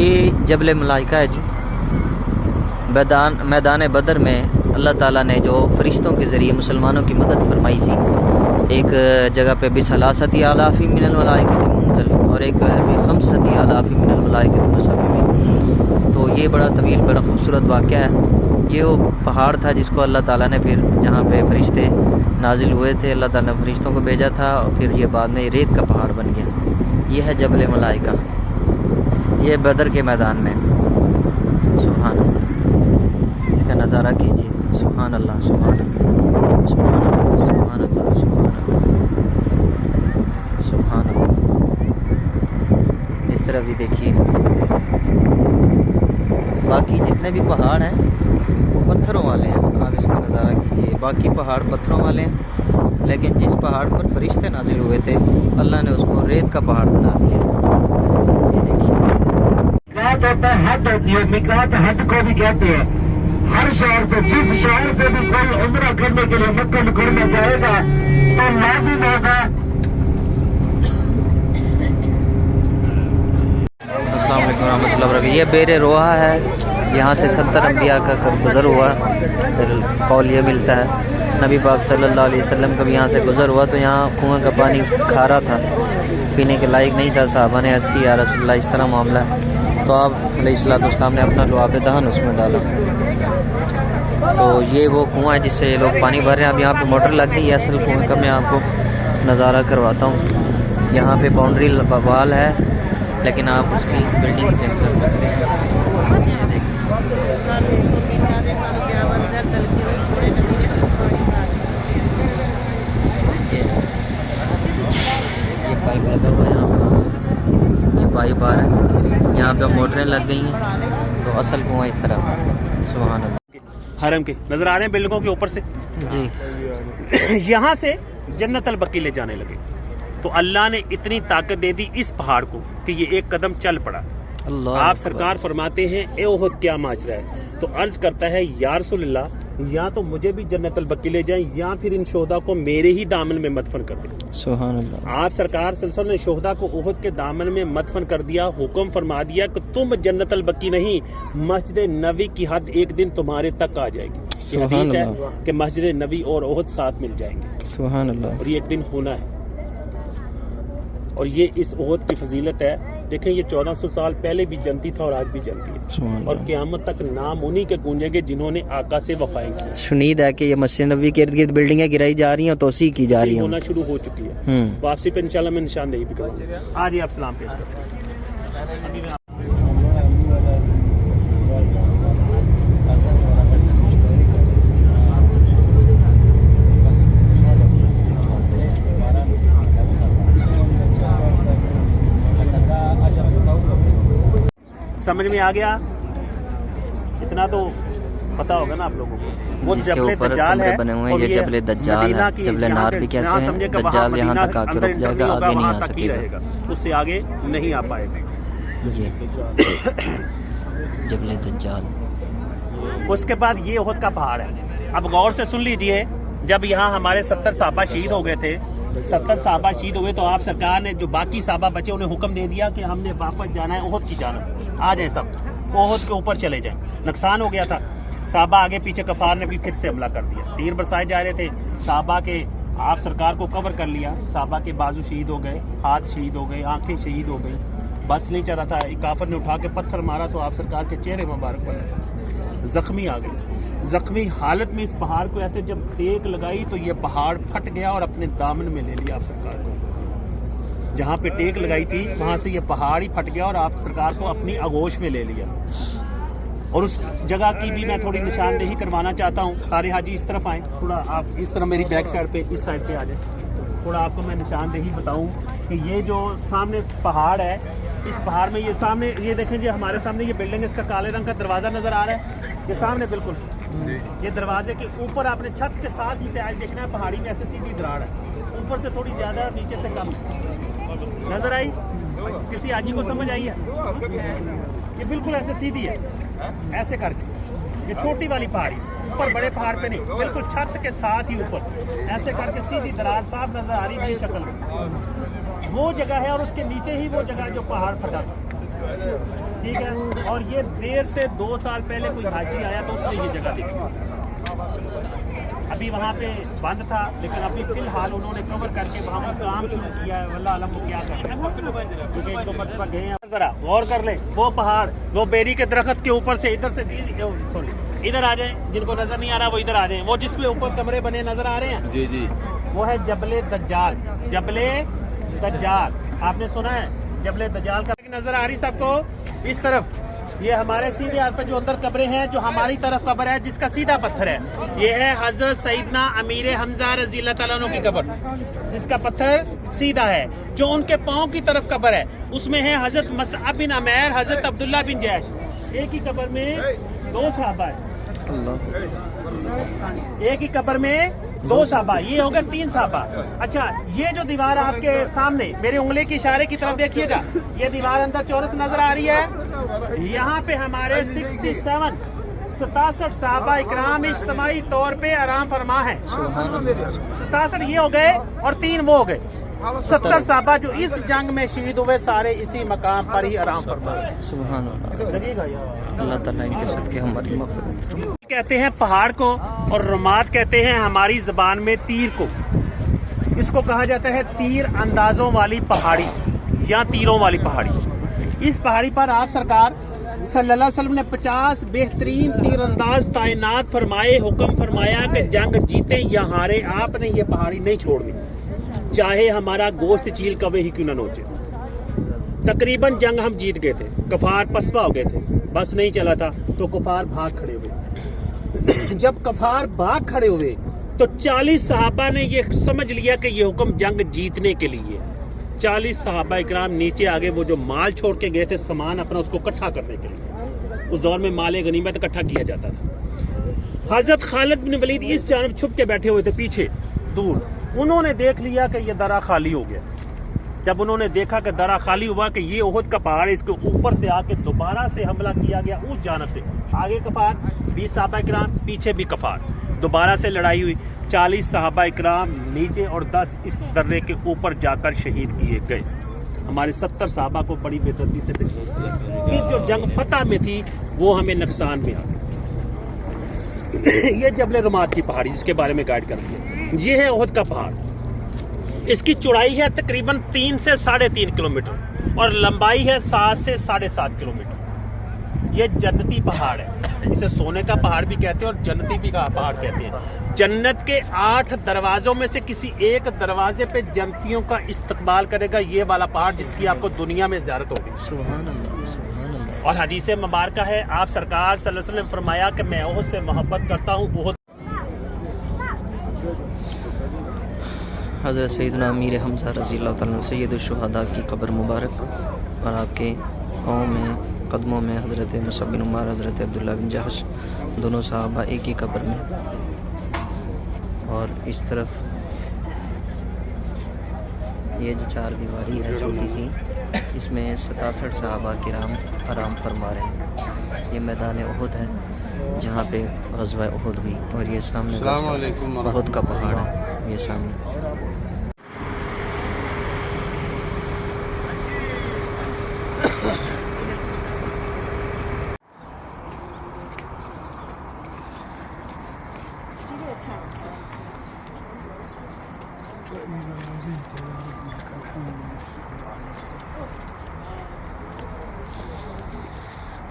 ये जबल मलाइका है जी। मैदान बदर में अल्लाह ताला ने जो फरिश्तों के ज़रिए मुसलमानों की मदद फरमाई थी, एक जगह पे बिसलासती आलाफ़ी मिनल मलाइकति मुनज़ल और एक खमसती आलाफ़ी मिनल मलाइकति मुसव्विमीन। तो ये बड़ा तवील बड़ा खूबसूरत वाक़या है। ये वो पहाड़ था जिसको अल्लाह ताला ने फिर जहाँ पे फरिश्ते नाजिल हुए थे, अल्लाह ताला ने फरिश्तों को भेजा था और फिर ये बाद में रेत का पहाड़ बन गया। ये है जबल मलाइका, ये बदर के मैदान में। सुभान अल्लाह, इसका नज़ारा कीजिए। सुभान अल्लाह, सुभान अल्लाह, सुभान अल्लाह, सुभान अल्लाह, सुभान अल्लाह, सुभान अल्लाह। इस तरफ भी देखिए, बाकी जितने भी पहाड़ हैं वो पत्थरों वाले हैं। आप इसका नज़ारा कीजिए, बाकी पहाड़ पत्थरों वाले हैं, लेकिन जिस पहाड़ पर फरिश्ते नाजिल हुए थे अल्लाह ने उसको रेत का पहाड़ बना दिया। ये देखिए, मिकात होता है, हद होती है। मिकात हद को भी कहते हैं। हर शहर से, जिस शहर से भी कोई उम्रा करने के लिए मक्का मुकर्रमा जाएगा तो लाजिम होगा। अस्सलाम वालेकुम रहमतुल्लाहि व बरकातहू। ये बेर रोहा है, यहाँ से 70 अम्बिया का गुज़र हुआ। कौल ये मिलता है नबी पाक सल्लल्लाहु अलैहि वसल्लम का भी यहाँ से गुज़र हुआ तो यहाँ कुआं का पानी खारा था, पीने के लायक नहीं था। साहबा ने अर्ज़ की, या रसूलल्लाह इस तरह मामला है। तो आप अलैहिस्सलाम ने अपना लुआब दहन उसमें डाला। तो ये वो कुआं है जिससे ये लोग पानी भर रहे हैं। अब यहाँ पे मोटर लग गई है असल कुएं का। मैं आपको नज़ारा करवाता हूँ। यहाँ पे बाउंड्री वाल है, लेकिन आप उसकी बिल्डिंग चेक कर सकते हैं। ये देखिए, ये पाइप लगा हुआ है यहाँ पर। ये पाइप आ रहा है, यहाँ पे मोटरें लग गई हैं। तो असल कुआं इस तरह। सुभान अल्लाह। हरम के नजर आ रहे हैं बिल्डिंगों के ऊपर से जी। यहाँ से जन्नत अल बकी ले जाने लगे तो अल्लाह ने इतनी ताकत दे दी इस पहाड़ को कि ये एक कदम चल पड़ा। अल्लाह आप सरकार फरमाते हैं ए ओहद क्या माजरा है। तो अर्ज करता है या रसूलल्लाह, या तो मुझे भी जन्नत अल बकी ले जाएं या फिर इन शोहदा को मेरे ही दामन में मदफन कर दें। सुभान अल्लाह। आप सरकार सल्लल्लाहु अलैहि वसल्लम ने शोहदा को ओहद के दामन में मदफन कर दिया। हुक्म फरमा दिया कि तुम जन्नत अल बकी नहीं, मस्जिद नबी की हद एक दिन तुम्हारे तक आ जाएगी। ये हदीस है कि मस्जिद नबी और ओहद साथ मिल जाएंगे। सुभान अल्लाह। और ये एक दिन होना है और ये इस ओहद की फजीलत है। देखें, ये 1400 साल पहले भी जनती था और आज भी जनती है और क़यामत तक नाम उन्हीं के गूंजेंगे जिन्होंने आका से वफाएं की। शुनीद है कि ये मस्जिद नबी के इर्द गिर्द बिल्डिंगें गिराई जा रही हैं, तोसी की जा रही हैं, होना शुरू हो चुकी है। वापसी पे इंशाल्लाह मैं निशानदेही भी करूँगा। आज आप सलाम पेश करते हैं। समझ में आ गया? इतना तो पता होगा ना आप लोगों को। वो जबले दज्जाल है बने हुए हैं। ये जबले दज्जाल है, जबले नार भी कहते हैं। दज्जाल यहाँ तक आके रुक जाएगा, आगे नहीं आ सकेगा, उससे आगे नहीं आ पाएगा। ये जबले दज्जाल। उसके बाद ये ओहद का पहाड़ है। अब गौर से सुन लीजिए, जब यहाँ हमारे 70 साहबा शहीद हो गए थे, 70 साहबा शहीद हुए तो आप सरकार ने जो बाकी साहबा बचे उन्हें हुक्म दे दिया कि हमने वापस जाना है ओहद की जानब। आ जाए सब, ओहद के ऊपर चले जाएं। नुकसान हो गया था, साहबा आगे पीछे, कफार ने भी फिर से हमला कर दिया। तीर बरसाए जा रहे थे, साहबा के आप सरकार को कवर कर लिया। साहबा के बाजू शहीद हो गए, हाथ शहीद हो गए, आंखें शहीद हो गई। बस नहीं चल रहा था, एक काफिर ने उठा के पत्थर मारा तो आप सरकार के चेहरे मुबारक पड़े, जख्मी आ गए। जख्मी हालत में इस पहाड़ को ऐसे जब टेक लगाई तो ये पहाड़ फट गया और अपने दामन में ले लिया आप सरकार को। जहाँ पे टेक लगाई थी वहाँ से ये पहाड़ ही फट गया और आप सरकार को अपनी आगोश में ले लिया। और उस जगह की भी मैं थोड़ी निशानदेही करवाना चाहता हूँ। सारे हाजी इस तरफ आए, थोड़ा आप इस तरह मेरी बैक साइड पे, इस साइड पे आ जाए। थोड़ा आपको मैं निशानदेही बताऊँ कि ये जो सामने पहाड़ है, इस पहाड़ में ये सामने ये देखें जी, हमारे सामने ये बिल्डिंग, इसका काले रंग का दरवाज़ा नज़र आ रहा है। ये सामने बिल्कुल ये दरवाजे के ऊपर आपने छत के साथ ही टैच देखना है। पहाड़ी में ऐसे सीधी दरार है, ऊपर से थोड़ी ज़्यादा, नीचे से कम। नज़र आई? किसी आजी को समझ आई है? ये बिल्कुल ऐसे सीधी है, ऐसे करके। ये छोटी वाली पहाड़ी, ऊपर बड़े पहाड़ पे नहीं, बिल्कुल छत के साथ ही ऊपर ऐसे करके सीधी दरार साफ नज़र आ रही है शक्ल में। वो जगह है और उसके नीचे ही वो जगह जो पहाड़ फटा था। ठीक है। और ये देर से 2 साल पहले कोई हाजी आया तो उसने ये जगह देखी। अभी वहाँ पे बंद था, लेकिन अभी फिलहाल उन्होंने कवर करके वहाँ पर काम शुरू किया है। वल्लाह आलम वो क्या कर रहे हैं, क्योंकि एक दो मरतबा गए हैं। जरा गौर कर ले, वो पहाड़, वो बेरी के दरख्त के ऊपर से इधर से सॉरी इधर आ जाए, जिनको नजर नहीं आ रहा वो इधर आ जाए। वो जिसके ऊपर कमरे बने नजर आ रहे हैं, जी जी, वो है जबले दज्जाल। जबले दज्जाल आपने सुना है? जबले दज्जाल का नजर आ रही सबको इस तरफ। ये हमारे सीधे हाथ पे जो अंदर कब्रें हैं, जो हमारी तरफ कब्र है जिसका सीधा पत्थर है, ये है हजरत सईदना अमीर हमजा रज़ी अल्लाह तआला अन्हु की कब्र, जिसका पत्थर सीधा है। जो उनके पांव की तरफ कब्र है, उसमें है हजरत मसअब बिन उमैर, हजरत अब्दुल्ला बिन जैश। एक ही कब्र में 2 सहाबा है, एक ही कब्र में 2 सहाबा, ये हो गए 3 सहाबा। अच्छा, ये जो दीवार आपके सामने मेरे उंगली के इशारे की तरफ देखिएगा, ये दीवार अंदर चौरस नजर आ रही है। यहाँ पे हमारे 67 सहाबा इकराम इज्तिमाई तौर पे आराम फरमा है। 67 ये हो गए और 3 वो हो गए। 70 सहाबा जो इस जंग में शहीद हुए, सारे इसी मकाम पर ही आराम फरमा है। सुभान अल्लाह, अल्लाह ताला इनके सदके हमारी मग़फ़िरत। कहते हैं पहाड़ को, और रुमात कहते हैं हमारी जबान में तीर को। इसको कहा जाता है तीर अंदाजों वाली पहाड़ी या तीरों वाली पहाड़ी। इस पहाड़ी पर आप सरकार सल्लल्लाहु अलैहि वसल्लम ने 50 बेहतरीन तीरंदाज तैनात फरमाए, हुक्म फरमाया कि जंग जीते या हारे, आपने ये पहाड़ी नहीं छोड़नी, चाहे हमारा गोश्त चील कवे ही क्यों न नोचे। तकरीबन जंग हम जीत गए थे, कफार पसपा हो गए थे, बस नहीं चला था तो कफार भाग खड़े हुए। जब कफार भाग खड़े हुए तो 40 सहाबा ने ये समझ लिया कि ये हुक्म जंग जीतने के लिए। 40 सहाबा इकराम नीचे आगे, वो जो माल छोड़ के गए थे सामान अपना, उसको इकट्ठा करने के लिए। उस दौर में माल गनीमत इकट्ठा किया जाता था। हजरत खालिद बिन वलीद इस जानब छुप के बैठे हुए थे पीछे दूर। उन्होंने देख लिया कि ये दरा खाली हो गया। जब उन्होंने देखा कि दरा खाली हुआ कि ये ओहद का पहाड़ है, इसके ऊपर से आके दोबारा से हमला किया गया उस जानब से। आगे कफार 20 सहाबा इकराम, पीछे भी कफार, दोबारा से लड़ाई हुई। 40 सहाबा इकराम नीचे और 10 इस दर्रे के ऊपर जाकर शहीद किए गए। हमारे 70 सहाबा को बड़ी बेदर्दी से तशहीद किया। फिर जो जंग फतह में थी वो हमें नुकसान में आ गई। ये जबले रुमात की पहाड़ी जिसके बारे में गाइड करती है, ये है ओहद का पहाड़। इसकी चौड़ाई है तकरीबन 3 से 3.5 किलोमीटर और लंबाई है 7 से 7.5 किलोमीटर। ये जन्नती पहाड़ है, इसे सोने का पहाड़ भी कहते हैं और जन्नती भी का पहाड़ कहते हैं। जन्नत के 8 दरवाजों में से किसी एक दरवाजे पे जन्नतियों का इस्तकबाल करेगा ये वाला पहाड़, जिसकी आपको दुनिया में ज़ियारत होगी। सुभान अल्लाह, सुभान अल्लाह। और हदीस मुबारक है, आप सरकार सल्लल्लाहु अलैहि वसल्लम ने फरमाया कि मैं ओहद से मोहब्बत करता हूँ। ओहद हज़रत सैयदना अमीर हमज़ा रज़ी अल्लाह तआला अन्हु सैयद शुहदा की कब्र मुबारक और आपके पाँव में कदमों में हज़रत मुसअब बिन उमैर, हज़रत अब्दुल्ला बिन जहश, दोनों सहाबा एक ही कब्र में। और इस तरफ ये जो 4 दीवारी है छोटी सी, इसमें 67 सहाबा किराम आराम फरमा रहे हैं। ये मैदान उहद है जहाँ पे ग़ज़वा उहद हुई, और ये सामने उहद का पहाड़ है, ये सामने।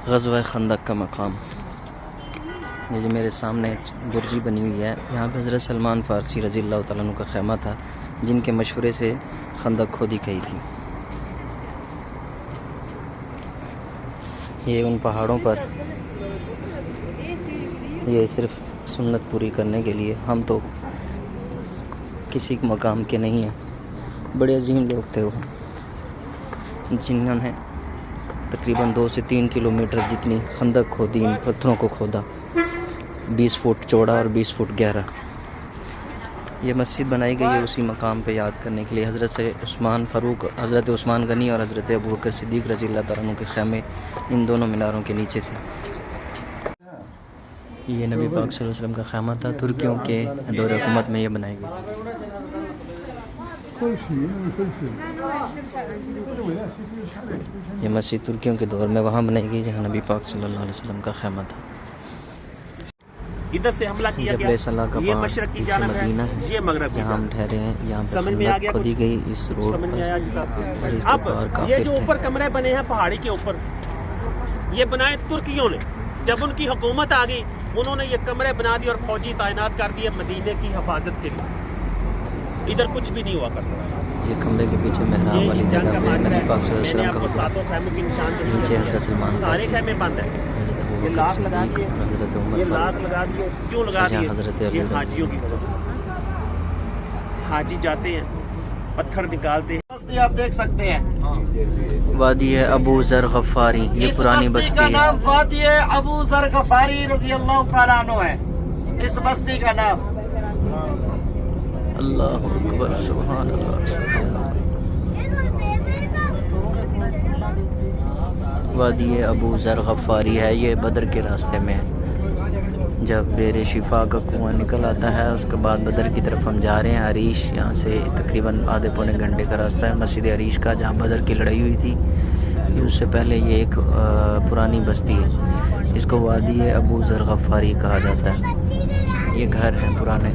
ग़ज़वा खंदक का मकाम, ये जो मेरे सामने बुर्जी बनी हुई है, यहाँ पे हज़रत सलमान फ़ारसी रज़ी अल्लाह तआला अन्हु का ख़ैमा था, जिनके मशवरे से खंदक खोदी गई थी। ये उन पहाड़ों पर, ये सिर्फ सुन्नत पूरी करने के लिए, हम तो किसी मकाम के नहीं हैं। बड़े अजीम लोग थे वो, जिन्होंने तकरीबन 2 से 3 किलोमीटर जितनी खंदक खोदी, इन पत्थरों को खोदा, 20 फुट चौड़ा और 20 फुट गहरा। ये मस्जिद बनाई गई है उसी मकाम पे याद करने के लिए। हज़रत से उस्मान फ़ारूक, हज़रत उस्मान गनी और हज़रत अबू बकर सिद्दीक़ रज़ी अल्लाह तआला अन्हु के ख़ैमे इन दोनों मीनारों के नीचे थे। ये नबी पाक सल्लल्लाहु अलैहि वसल्लम का ख़ैमा था, तुर्कियों के दौर हुकूमत में ये बनाई गई। ये मस्जिद तुर्कियों के दौर में वहाँ बनाई गई जहाँ नबी पाक सल्लल्लाहु अलैहि वसल्लम का खैमा था। इधर से हमला किया जबल सला का गया। ये पहाड़ मशरक की पीछे जानब मदीना है, है ये मगरब की जहाँ हम जानब। ठहरे हैं। यहाँ पर समझ में आ गया खंदक खोदी कुछ? गई इस रोड समझ में आया जी पर। साहब। और इसके बाहर अब ये काफिर जो थे। ऊपर कमरे बने हैं पहाड़ी के ऊपर, ये बनाए तुर्कियों ने। जब उनकी हुकूमत आ गई उन्होंने ये कमरे बना दिए और फौजी तैनात कर दिए मदीने की हिफाजत के लिए। इधर कुछ भी नहीं हुआ करता। ये कमरे के पीछे मेहराब वाली जंग जगह का पे माजरा नबी है। पाक सल्लल्लाहु अलैहि मैंने वसल्लम आपको का सातों खैमों की निशान दे नीचे दिए। हज़रत सलमान सारे फारसी, खैमे बंद है। हज़रत अबू ये बकर लाख लगा सिद्दीक दिए, और हज़रत उमर ये फारूक। लाख लगा दिए। क्यों लगा यहाँ दिए? हज़रत अली ये रज़ी हाजियों की वजह से। हाजी जाते हैं, पत्थर निकालते हैं। बस्ती आप देख सकते हैं। वादी है अबू ज़र गफ़ारी, ये इस पुरानी बस्ती बस्ती का है। नाम वादी है अबू ज़र गफ़ारी रज़ी अल्लाह तआला अन्हु है। इस बस्ती का नाम। अल्लाहु अकबर, सुभान अल्लाह। वादी है अबू ज़र गफ़ारी है, ये बदर के रास्ते में है। जब बेर शिफा का कुआं निकल आता है उसके बाद बदर की तरफ हम जा रहे हैं। अरीश यहाँ से तकरीबन आधे पौने घंटे का रास्ता है मस्जिद अरीश का, जहाँ बदर की लड़ाई हुई थी। ये उससे पहले ये एक पुरानी बस्ती है, इसको वादी है अबू ज़र गफ़ारी कहा जाता है। ये घर हैं पुराने।